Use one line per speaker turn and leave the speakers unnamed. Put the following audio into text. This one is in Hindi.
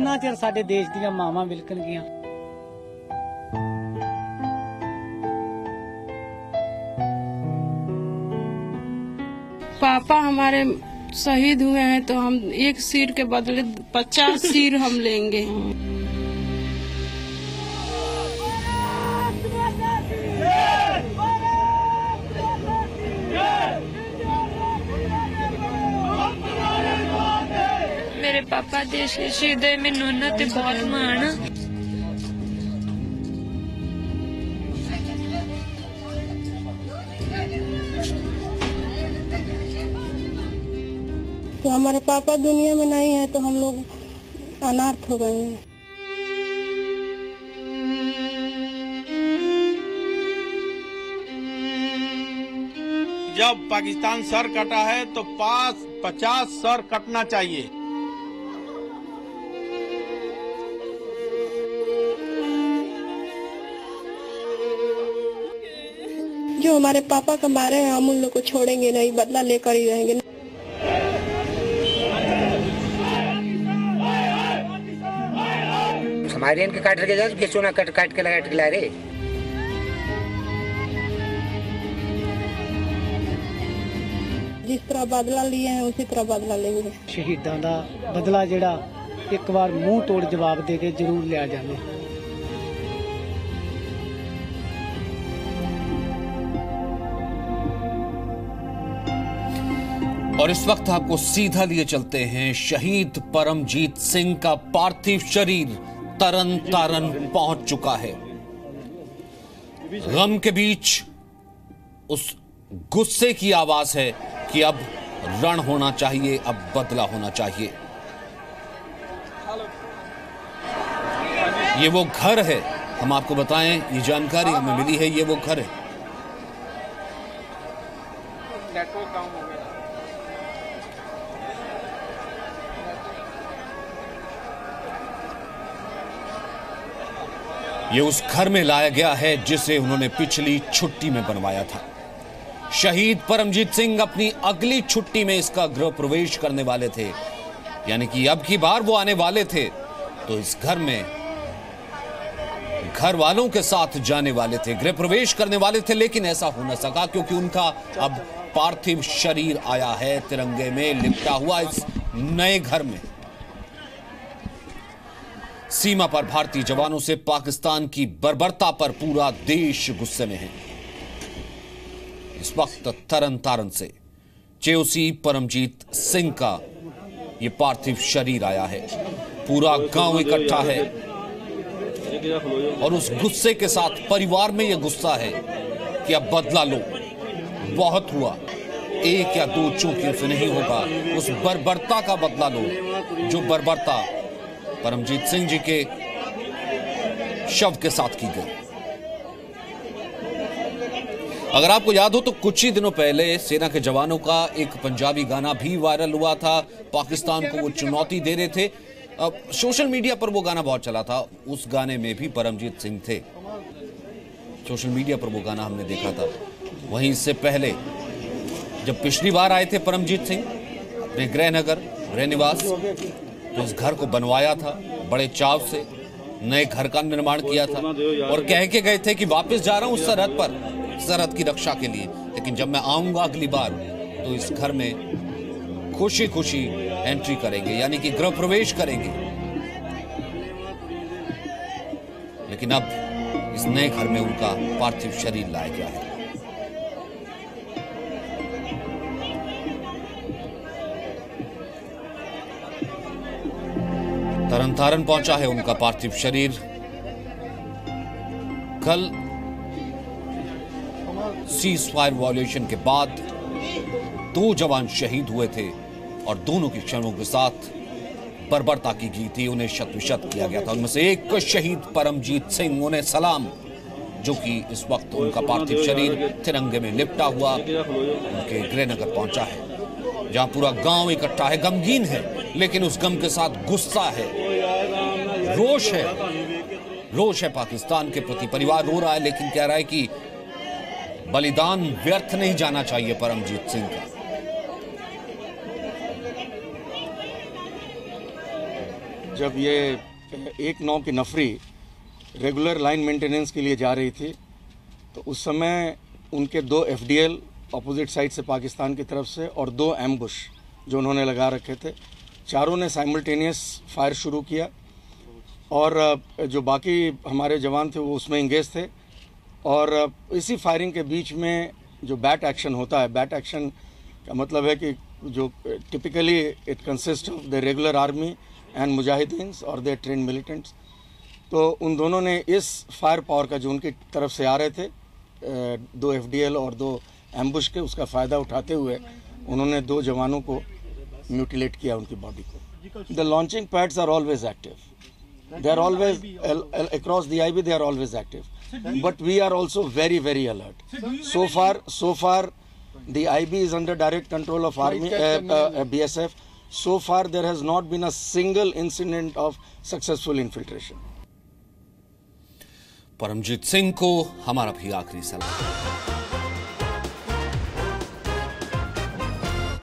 किन्ना चिर साडे देश दीयां मावां विलकणगीਆਂ।
पापा हमारे शहीद हुए हैं तो हम एक सिर के बदले 50 सिर हम लेंगे। मेरे पापा देश के शहीद है, मैनू उन्हां ते बहुत माण।
तो हमारे पापा दुनिया में नहीं है तो हम लोग अनाथ हो गए हैं।
जब पाकिस्तान सर कटा है तो 50 सर कटना चाहिए।
जो हमारे पापा को मारे हैं हम उन लोग को छोड़ेंगे नहीं, बदला लेकर ही रहेंगे।
हमारे इनके काट के जाओ, सोना काट के ला रे।
जिस तरह बदला लिए हैं उसी तरह बदला लेंगे।
शहीदां दा बदला जिहड़ा एक बार मूंह तोड़ जवाब दे के जरूर लिया जाए।
और इस वक्त आपको सीधा लिए चलते हैं। शहीद परमजीत सिंह का पार्थिव शरीर तरन तारन पहुंच चुका है। गम के बीच उस गुस्से की आवाज है कि अब रण होना चाहिए, अब बदला होना चाहिए। ये वो घर है, हम आपको बताएं, ये जानकारी हमें मिली है, ये वो घर है। ये उस घर में लाया गया है जिसे उन्होंने पिछली छुट्टी में बनवाया था। शहीद परमजीत सिंह अपनी अगली छुट्टी में इसका गृह प्रवेश करने वाले थे, यानी कि अब की बार वो आने वाले थे तो इस घर में घर वालों के साथ जाने वाले थे, गृह प्रवेश करने वाले थे, लेकिन ऐसा हो न सका क्योंकि उनका अब पार्थिव शरीर आया है तिरंगे में लिपटा हुआ इस नए घर में। सीमा पर भारतीय जवानों से पाकिस्तान की बर्बरता पर पूरा देश गुस्से में है। इस वक्त तरन तारन से चेओसी परमजीत सिंह का यह पार्थिव शरीर आया है। पूरा गांव इकट्ठा है और उस गुस्से के साथ परिवार में यह गुस्सा है कि अब बदला लो, बहुत हुआ, एक या दो चूकियों से नहीं होगा, उस बर्बरता का बदला लो जो बर्बरता परमजीत सिंह जी के शव के साथ की गई। अगर आपको याद हो तो कुछ ही दिनों पहले सेना के जवानों का एक पंजाबी गाना भी वायरल हुआ था। पाकिस्तान को वो चुनौती दे रहे थे, अब सोशल मीडिया पर वो गाना बहुत चला था। उस गाने में भी परमजीत सिंह थे, सोशल मीडिया पर वो गाना हमने देखा था। वहीं इससे पहले जब पिछली बार आए थे परमजीत सिंह अपने गृहनगर गृह निवास, तो इस घर को बनवाया था बड़े चाव से, नए घर का निर्माण किया था और कह के गए थे कि वापस जा रहा हूं उस सरहद पर, सरहद की रक्षा के लिए, लेकिन जब मैं आऊंगा अगली बार तो इस घर में खुशी खुशी एंट्री करेंगे, यानी कि गृह प्रवेश करेंगे। लेकिन अब इस नए घर में उनका पार्थिव शरीर लाया गया है। तरन तारन पहुंचा है उनका पार्थिव शरीर। कल सीज फायर वॉल्यूशन के बाद 2 जवान शहीद हुए थे और दोनों की क्षणों के साथ बर्बरता की गई थी, उन्हें शत-विशत किया गया था। उनमें से एक शहीद परमजीत सिंह, उन्हें सलाम, जो कि इस वक्त उनका पार्थिव शरीर तिरंगे में लिपटा हुआ उनके गृहनगर पहुंचा है, जहां पूरा गांव इकट्ठा है, गमगीन है, लेकिन उस गम के साथ गुस्सा है, रोष है, रोष है पाकिस्तान के प्रति। परिवार रो रहा है लेकिन कह रहा है कि बलिदान व्यर्थ नहीं जाना चाहिए परमजीत सिंह का।
जब ये 1-9 की नफरी रेगुलर लाइन मेंटेनेंस के लिए जा रही थी, तो उस समय उनके 2 FDL अपोजिट साइड से पाकिस्तान की तरफ से और 2 एम्बुश जो उन्होंने लगा रखे थे, चारों ने साइमल्टेनियस फायर शुरू किया और जो बाकी हमारे जवान थे वो उसमें इंगेज थे। और इसी फायरिंग के बीच में जो बैट एक्शन होता है, बैट एक्शन का मतलब है कि जो typically it consist of the regular army and मुजाहिदीन्स और दे ट्रेन मिलिटेंट्स, तो उन दोनों ने इस फायर पावर का जो उनकी तरफ से आ रहे थे 2 FDL और 2 एम्बुश के, उसका फ़ायदा उठाते हुए उन्होंने 2 जवानों को म्यूटिलेट किया, उनकी बॉडी को। The launching pads are always active, they are always across the IB, they are always active, but we are also very alert. So far the IB is under direct control of army BSF. So far there has not been a single incident of successful infiltration.
Paramjit Singh को हमारा भी आखिरी सलाह।